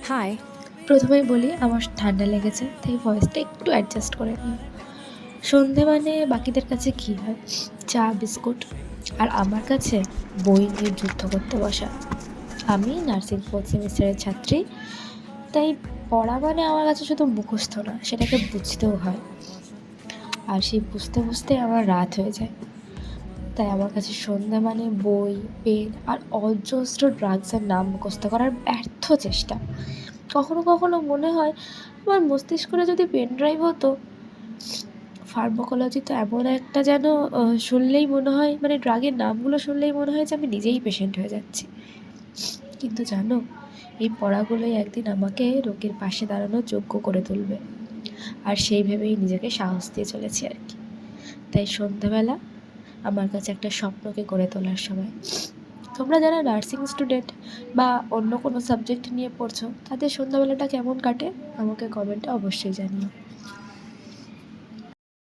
High. প্রথমেই বলি আমার ঠান্ডা লেগেছে, তাই ভয়েসটা একটু অ্যাডজাস্ট করে নিও। সন্ধে মানে বাকিদের কাছে কী হয়? চা, বিস্কুট। আর আমার কাছে বই নিয়ে যুদ্ধ করতে বসা। আমি নার্সিং 4th সেমিস্টারের ছাত্রী, তাই পড়া মানে আমার কাছে শুধু মুখস্থ না, সেটাকে বুঝতেও হয়। আর সেই বুঝতে বুঝতে আমার রাত হয়ে যায়। তাই আমার কাছে সন্ধ্যা মানে বই, পেন আর অজস্র ড্রাগসের নাম মুখস্থ করার ব্যর্থ চেষ্টা। কখনো কখনো মনে হয় আমার মস্তিষ্কটা যদি পেন ড্রাইভ হতো। ফার্মাকোলজি তো এমন একটা যেন শুনলেই মনে হয়, মানে ড্রাগের নামগুলো শুনলেই মনে হয় যে আমি নিজেই পেশেন্ট হয়ে যাচ্ছি। কিন্তু জানো, এই পড়াগুলোই একদিন আমাকে রোগীর পাশে দাঁড়ানোর যোগ্য করে তুলবে। আর সেই ভেবেই নিজেকে সাহস দিয়ে চলেছি আর কি। তাই সন্ধ্যাবেলা আমার কাছে একটা স্বপ্নকে গড়ে তোলার সময়। তোমরা যারা নার্সিং স্টুডেন্ট বা অন্য কোনো সাবজেক্ট নিয়ে পড়ছো, তাদের সন্ধ্যাবেলাটা কেমন কাটে আমাকে কমেন্টে অবশ্যই জানিও।